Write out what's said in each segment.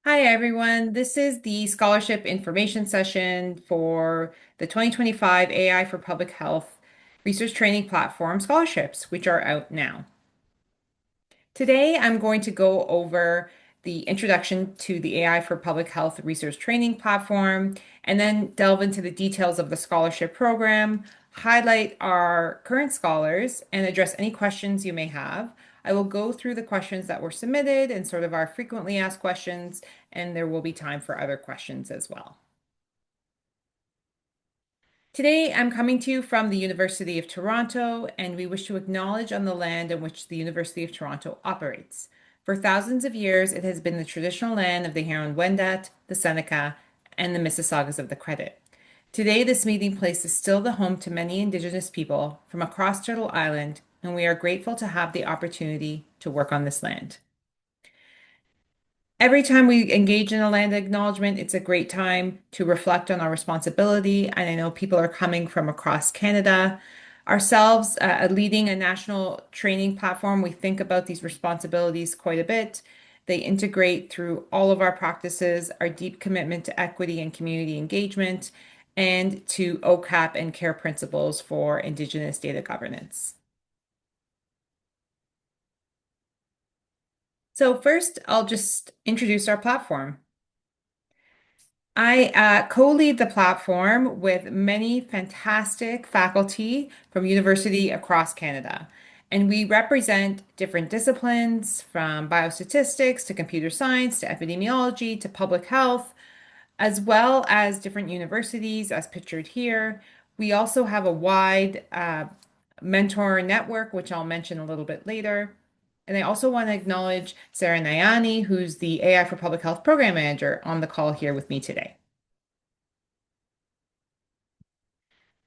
Hi, everyone. This is the scholarship information session for the 2025 AI for Public Health Research Training Platform scholarships, which are out now. Today, I'm going to go over the introduction to the AI for Public Health Research Training Platform, and then delve into the details of the scholarship program, highlight our current scholars, and address any questions you may have. I will go through the questions that were submitted and sort of our frequently asked questions, and there will be time for other questions as well. Today, I'm coming to you from the University of Toronto, and we wish to acknowledge on the land on which the University of Toronto operates. For thousands of years, it has been the traditional land of the Huron-Wendat, the Seneca, and the Mississaugas of the Credit. Today, this meeting place is still the home to many Indigenous people from across Turtle Island, and we are grateful to have the opportunity to work on this land. Every time we engage in a land acknowledgement, it's a great time to reflect on our responsibility. And I know people are coming from across Canada. Ourselves, leading a national training platform, we think about these responsibilities quite a bit. They integrate through all of our practices, our deep commitment to equity and community engagement, and to OCAP and CARE principles for Indigenous data governance. So first, I'll just introduce our platform. I co-lead the platform with many fantastic faculty from university across Canada. And we represent different disciplines from biostatistics to computer science to epidemiology to public health, as well as different universities as pictured here. We also have a wide mentor network, which I'll mention a little bit later. And I also want to acknowledge Sarah Nayani, who's the AI for Public Health Program Manager on the call here with me today.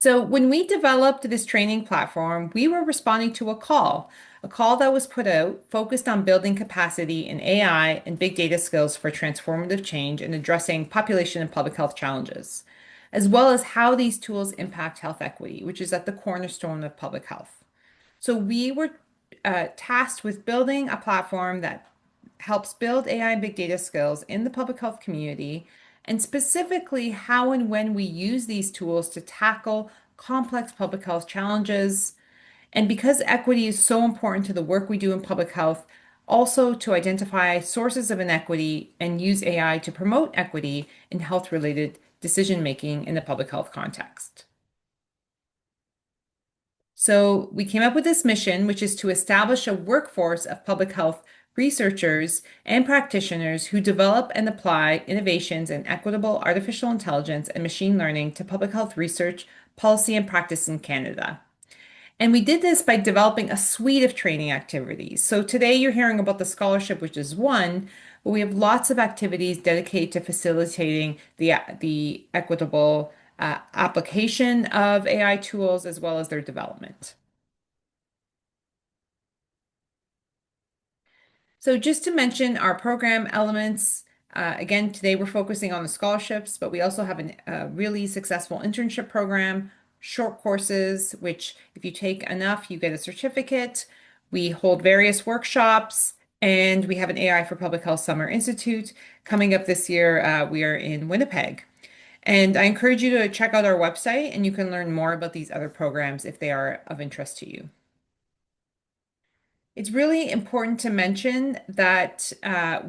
So when we developed this training platform, we were responding to a call that was put out focused on building capacity in AI and big data skills for transformative change and addressing population and public health challenges, as well as how these tools impact health equity, which is at the cornerstone of public health. So we were tasked with building a platform that helps build AI and big data skills in the public health community, and specifically how and when we use these tools to tackle complex public health challenges. And because equity is so important to the work we do in public health, also to identify sources of inequity and use AI to promote equity in health-related decision making in the public health context. So we came up with this mission, which is to establish a workforce of public health researchers and practitioners who develop and apply innovations in equitable artificial intelligence and machine learning to public health research, policy, and practice in Canada. And we did this by developing a suite of training activities. So today you're hearing about the scholarship, which is one, but we have lots of activities dedicated to facilitating the equitable application of AI tools as well as their development. So just to mention our program elements, again, today we're focusing on the scholarships, but we also have a really successful internship program, short courses, which if you take enough, you get a certificate. We hold various workshops, and we have an AI for Public Health Summer Institute coming up this year. We are in Winnipeg. And I encourage you to check out our website, and you can learn more about these other programs if they are of interest to you. It's really important to mention that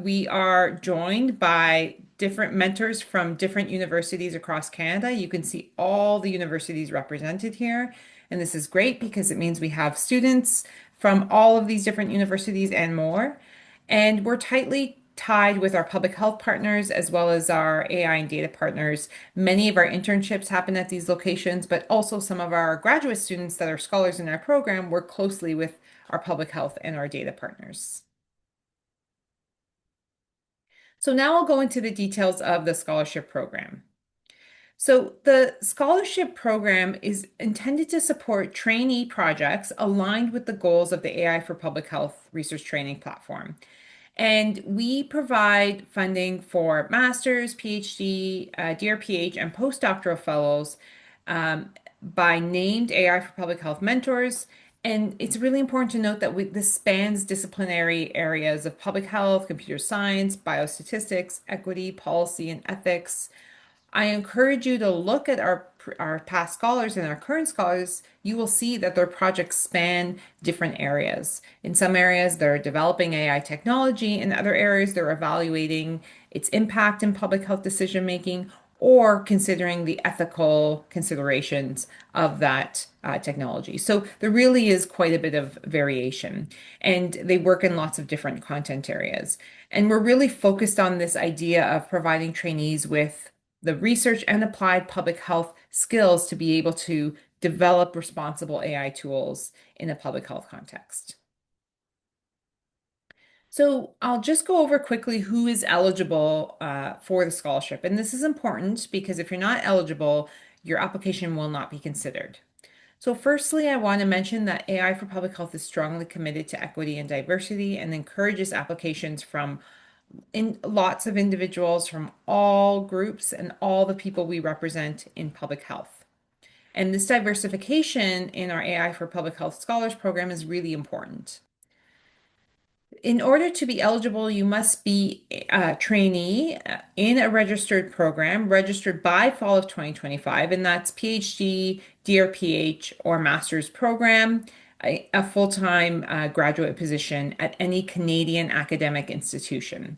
we are joined by different mentors from different universities across Canada. You can see all the universities represented here. And this is great because it means we have students from all of these different universities and more. And we're tightly tied with our public health partners as well as our AI and data partners. Many of our internships happen at these locations, but also some of our graduate students that are scholars in our program work closely with our public health and our data partners. So now I'll go into the details of the scholarship program. So the scholarship program is intended to support trainee projects aligned with the goals of the AI for Public Health Research Training Platform. And we provide funding for master's, PhD, DRPH, and postdoctoral fellows by named AI for Public Health mentors And it's really important to note that this spans disciplinary areas of public health, computer science, biostatistics, equity, policy, and ethics. I encourage you to look at our past scholars and our current scholars. You will see that their projects span different areas. In some areas, they're developing AI technology. In other areas, they're evaluating its impact in public health decision making or considering the ethical considerations of that technology. So there really is quite a bit of variation, and they work in lots of different content areas. And we're really focused on this idea of providing trainees with the research and applied public health skills to be able to develop responsible AI tools in a public health context. So I'll just go over quickly who is eligible for the scholarship. And this is important because if you're not eligible, your application will not be considered. So firstly, I want to mention that AI for Public Health is strongly committed to equity and diversity and encourages applications from lots of individuals from all groups and all the people we represent in public health. And this diversification in our AI for Public Health Scholars Program is really important. In order to be eligible, you must be a trainee in a registered program, registered by fall of 2025, and that's PhD, DRPH, or master's program, a full-time graduate position at any Canadian academic institution.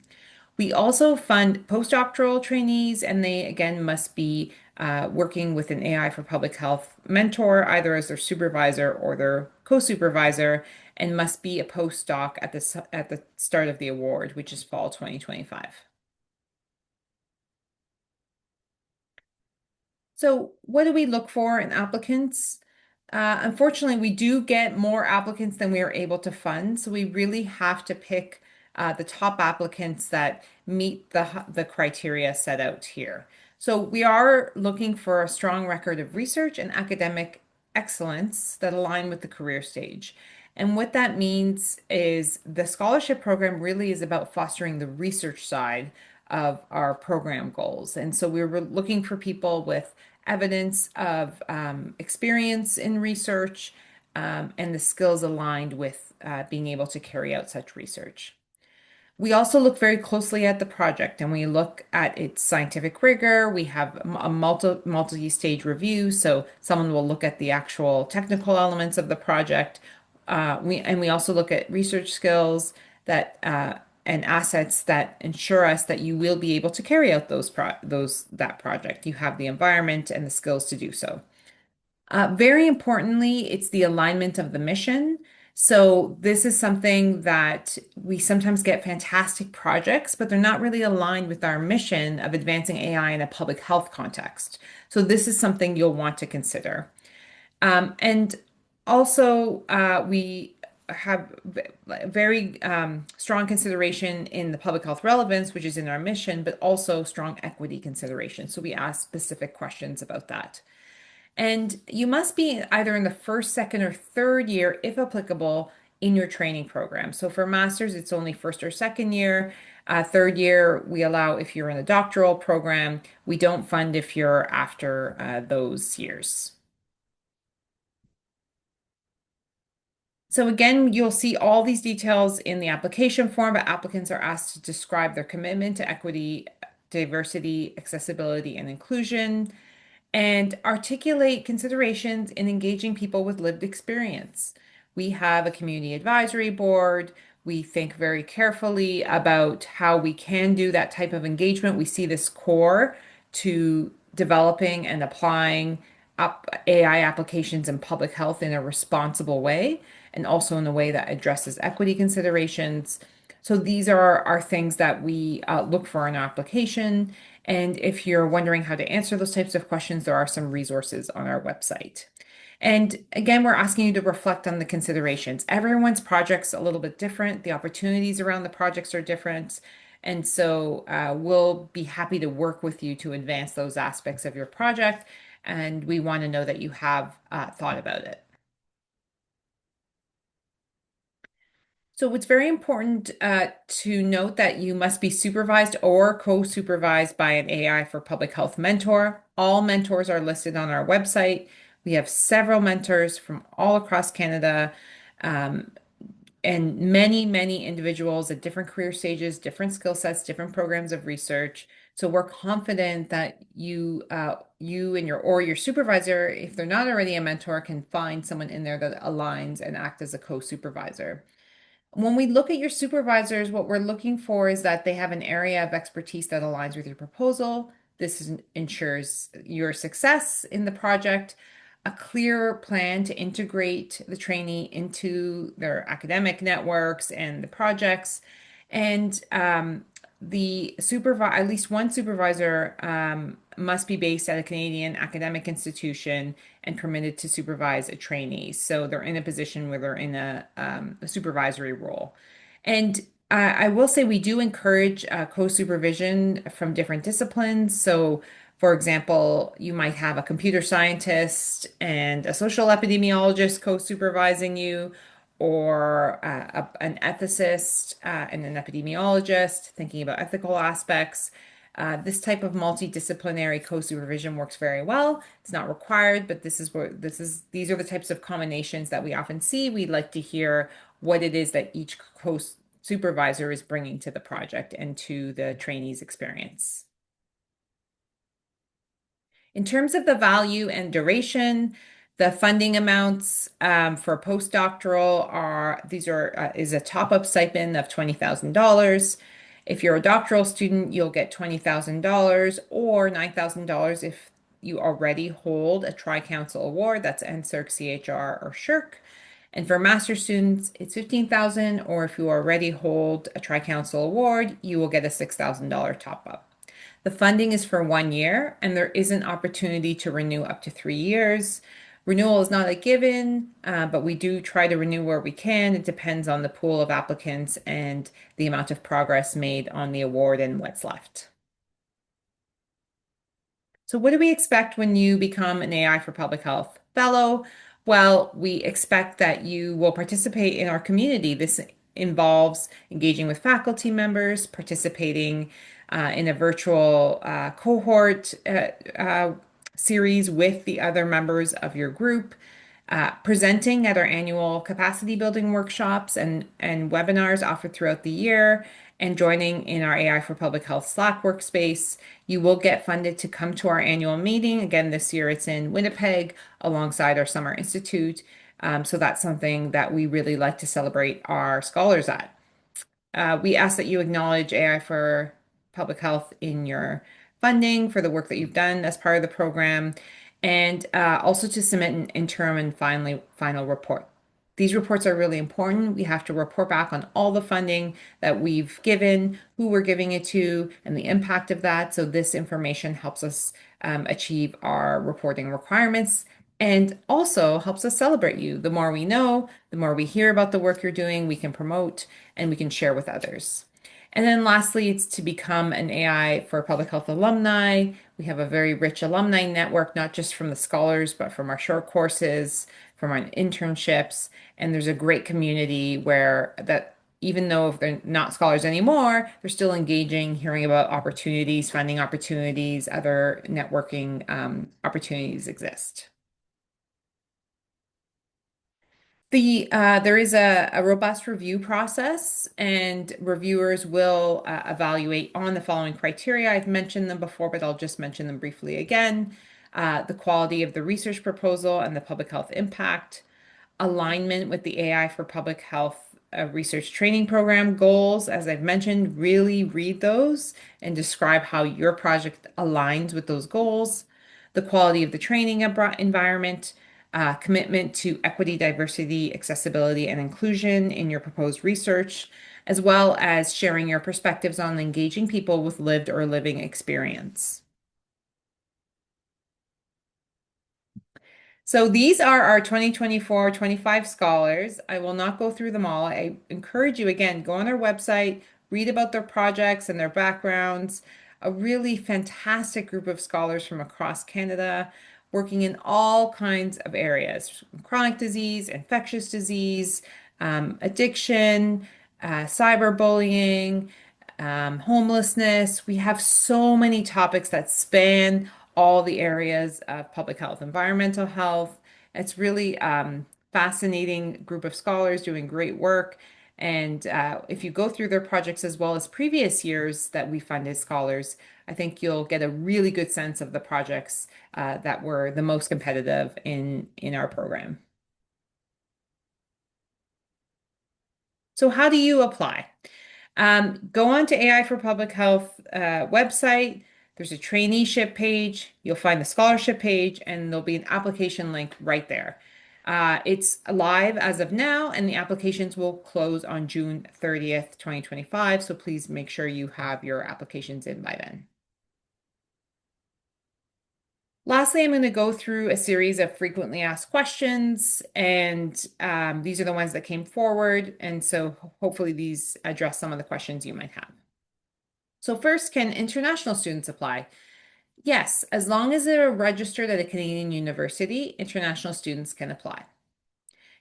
We also fund postdoctoral trainees, and they again must be working with an AI for public health mentor, either as their supervisor or their co-supervisor, and must be a postdoc at the start of the award, which is fall 2025. So, what do we look for in applicants? Unfortunately, we do get more applicants than we are able to fund, so we really have to pick the top applicants that meet the criteria set out here. So, we are looking for a strong record of research and academic excellence that align with the career stage. And what that means is the scholarship program really is about fostering the research side of our program goals. And so we were looking for people with evidence of experience in research and the skills aligned with being able to carry out such research. We also look very closely at the project and we look at its scientific rigor. We have a multi-stage review, so someone will look at the actual technical elements of the project. We also look at research skills that and assets that ensure us that you will be able to carry out that project. You have the environment and the skills to do so. Very importantly, it's the alignment of the mission. So this is something that we sometimes get fantastic projects, but they're not really aligned with our mission of advancing AI in a public health context. So this is something you'll want to consider. And also, we have very strong consideration in the public health relevance, which is in our mission, but also strong equity consideration. So we ask specific questions about that. And you must be either in the first, second, or third year, if applicable, in your training program. So for master's, it's only first or second year. Third year, we allow if you're in a doctoral program. We don't fund if you're after those years. So again, you'll see all these details in the application form, but applicants are asked to describe their commitment to equity, diversity, accessibility, and inclusion, and articulate considerations in engaging people with lived experience. We have a community advisory board. We think very carefully about how we can do that type of engagement. We see this core to developing and applying AI applications in public health in a responsible way, and also in a way that addresses equity considerations. So these are things that we look for in our application. And if you're wondering how to answer those types of questions, there are some resources on our website. And again, we're asking you to reflect on the considerations. Everyone's project's a little bit different. The opportunities around the projects are different. And so we'll be happy to work with you to advance those aspects of your project. And we want to know that you have thought about it. So it's very important to note that you must be supervised or co-supervised by an AI for public health mentor. All mentors are listed on our website. We have several mentors from all across Canada, um, and many, many individuals at different career stages, different skill sets, different programs of research. So we're confident that you and your supervisor, if they're not already a mentor, can find someone in there that aligns and act as a co-supervisor. When we look at your supervisors, what we're looking for is that they have an area of expertise that aligns with your proposal. Ensures your success in the project, a clear plan to integrate the trainee into their academic networks and the projects, and at least one supervisor must be based at a Canadian academic institution and permitted to supervise a trainee. So they're in a position where they're in a supervisory role. And I will say we do encourage co-supervision from different disciplines. So, for example, you might have a computer scientist and a social epidemiologist co-supervising you, or an ethicist and an epidemiologist thinking about ethical aspects. This type of multidisciplinary co-supervision works very well. It's not required, but these are the types of combinations that we often see. We'd like to hear what it is that each co-supervisor is bringing to the project and to the trainee's experience. In terms of the value and duration, the funding amounts for postdoctoral is a top-up stipend of $20,000. If you're a doctoral student, you'll get $20,000 or $9,000 if you already hold a Tri-Council award, that's NSERC, CHR, or SHRC. And for master students, it's $15,000, or if you already hold a Tri-Council award, you will get a $6,000 top-up. The funding is for 1 year, and there is an opportunity to renew up to 3 years. Renewal is not a given, but we do try to renew where we can. It depends on the pool of applicants and the amount of progress made on the award and what's left. So what do we expect when you become an AI for Public Health Fellow? Well, we expect that you will participate in our community. This involves engaging with faculty members, participating in a virtual cohort series with the other members of your group, presenting at our annual capacity building workshops and webinars offered throughout the year, and joining in our AI for Public Health Slack workspace. You will get funded to come to our annual meeting. Again, this year it's in Winnipeg alongside our Summer Institute. So that's something that we really like to celebrate our scholars at. We ask that you acknowledge AI for Public Health in your funding for the work that you've done as part of the program, and also to submit an interim and final report. These reports are really important. We have to report back on all the funding that we've given, who we're giving it to, and the impact of that. So this information helps us achieve our reporting requirements and also helps us celebrate you. The more we know, the more we hear about the work you're doing, we can promote and we can share with others. And then lastly, it's to become an AI for Public Health alumni. We have a very rich alumni network, not just from the scholars, but from our short courses, from our internships. And there's a great community where that even though if they're not scholars anymore, they're still engaging, hearing about opportunities, funding opportunities, other networking opportunities exist. There is a robust review process, and reviewers will evaluate on the following criteria. I've mentioned them before, but I'll just mention them briefly again. The quality of the research proposal and the public health impact, alignment with the AI for Public Health research training program goals. As I've mentioned, really read those and describe how your project aligns with those goals. The quality of the training environment, commitment to equity, diversity, accessibility, and inclusion in your proposed research, as well as sharing your perspectives on engaging people with lived or living experience. So these are our 2024-25 scholars. I will not go through them all. I encourage you again, go on our website, read about their projects and their backgrounds. A really fantastic group of scholars from across Canada working in all kinds of areas, chronic disease, infectious disease, addiction, cyberbullying, homelessness. We have so many topics that span all the areas of public health, environmental health. It's really fascinating group of scholars doing great work. And if you go through their projects as well as previous years that we funded scholars, I think you'll get a really good sense of the projects that were the most competitive in our program. So how do you apply? Go on to AI for Public Health website. There's a traineeship page. You'll find the scholarship page, and there'll be an application link right there. It's live as of now, and the applications will close on June 30th, 2025. So please make sure you have your applications in by then. Lastly, I'm going to go through a series of frequently asked questions, and these are the ones that came forward. And so hopefully these address some of the questions you might have. So first, can international students apply? Yes, as long as they're registered at a Canadian university, international students can apply.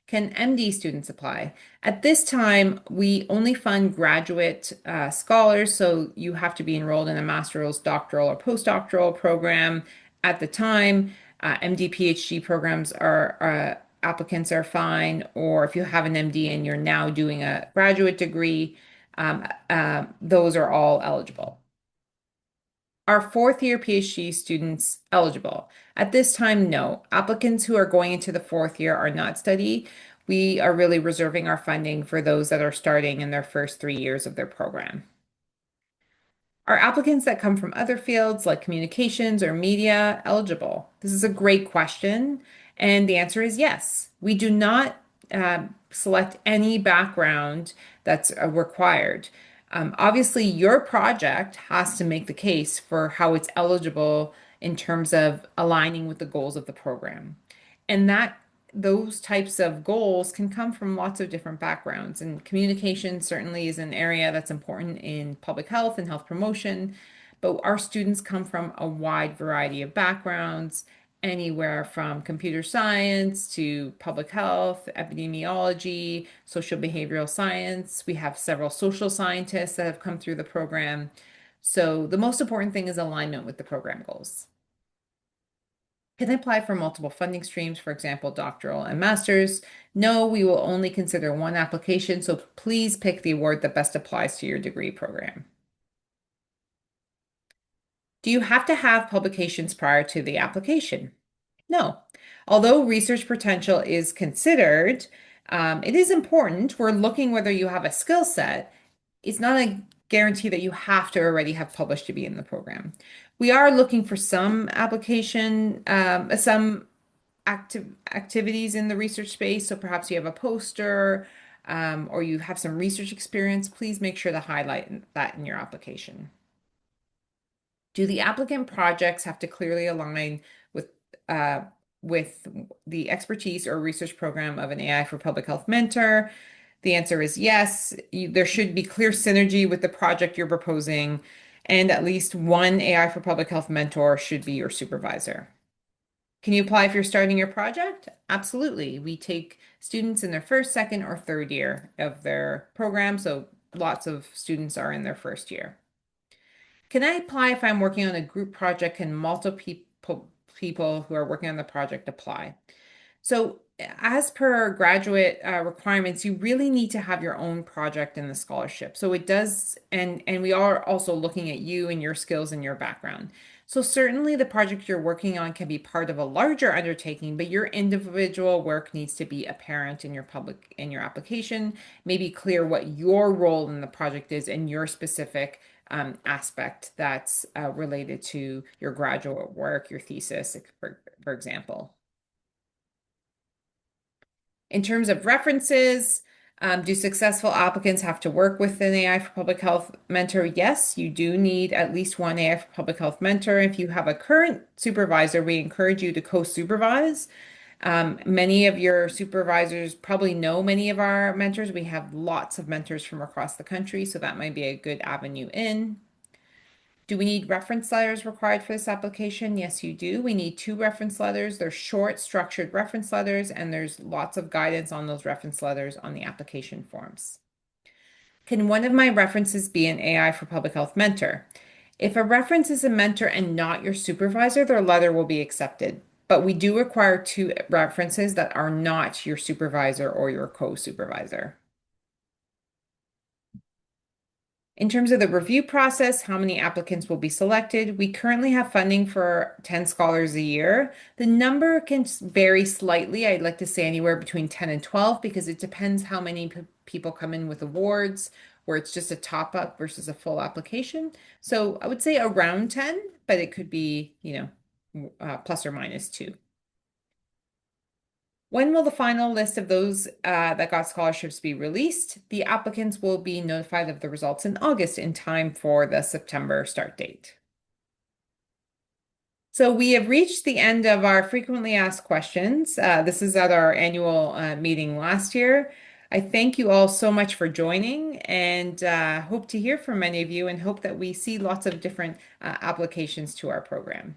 Can MD students apply? At this time, we only fund graduate scholars, so you have to be enrolled in a master's, doctoral, or postdoctoral program at the time. MD, PhD programs are applicants are fine, or if you have an MD and you're now doing a graduate degree, those are all eligible. Are fourth year PhD students eligible? At this time, no. Applicants who are going into the fourth year are not study. We are really reserving our funding for those that are starting in their first 3 years of their program. Are applicants that come from other fields like communications or media eligible? This is a great question, and the answer is yes. We do not select any background that's required. Obviously, your project has to make the case for how it's eligible in terms of aligning with the goals of the program. And that those types of goals can come from lots of different backgrounds. And communication certainly is an area that's important in public health and health promotion. But our students come from a wide variety of backgrounds, anywhere from computer science to public health, epidemiology, social behavioral science. We have several social scientists that have come through the program. So the most important thing is alignment with the program goals. Can I apply for multiple funding streams, for example, doctoral and master's? No, we will only consider one application, so please pick the award that best applies to your degree program. Do you have to have publications prior to the application? No. Although research potential is considered, it is important. We're looking whether you have a skill set. It's not a guarantee that you have to already have published to be in the program. We are looking for some some activities in the research space. So perhaps you have a poster, or you have some research experience. Please make sure to highlight that in your application. Do the applicant projects have to clearly align with uh, with the expertise or research program of an AI for Public Health mentor? The answer is yes. There should be clear synergy with the project you're proposing, and at least one AI for Public Health mentor should be your supervisor. Can you apply if you're starting your project? Absolutely. We take students in their first, second, or third year of their program, so lots of students are in their first year. Can I apply if I'm working on a group project? Can multiple people who are working on the project apply? So, as per graduate requirements, you really need to have your own project in the scholarship. So it does, and we are also looking at you and your skills and your background. So certainly the project you're working on can be part of a larger undertaking, but your individual work needs to be apparent in your application. Maybe clear what your role in the project is and your specific aspect that's related to your graduate work, your thesis, for example. In terms of references, do successful applicants have to work with an AI for Public Health mentor? Yes, you do need at least one AI for Public Health mentor. If you have a current supervisor, we encourage you to co-supervise. Many of your supervisors probably know many of our mentors. We have lots of mentors from across the country, so that might be a good avenue in. Do we need reference letters required for this application? Yes, you do. We need 2 reference letters. They're short, structured reference letters, and there's lots of guidance on those reference letters on the application forms. Can one of my references be an AI for Public Health mentor? If a reference is a mentor and not your supervisor, their letter will be accepted. But we do require two references that are not your supervisor or your co-supervisor. In terms of the review process, how many applicants will be selected? We currently have funding for 10 scholars a year. The number can vary slightly. I'd like to say anywhere between 10 and 12 because it depends how many people come in with awards, where it's just a top up versus a full application. So I would say around 10, but it could be, plus or minus two. When will the final list of those that got scholarships be released? The applicants will be notified of the results in August in time for the September start date. So we have reached the end of our frequently asked questions. This is at our annual meeting last year. I thank you all so much for joining and hope to hear from many of you and hope that we see lots of different applications to our program.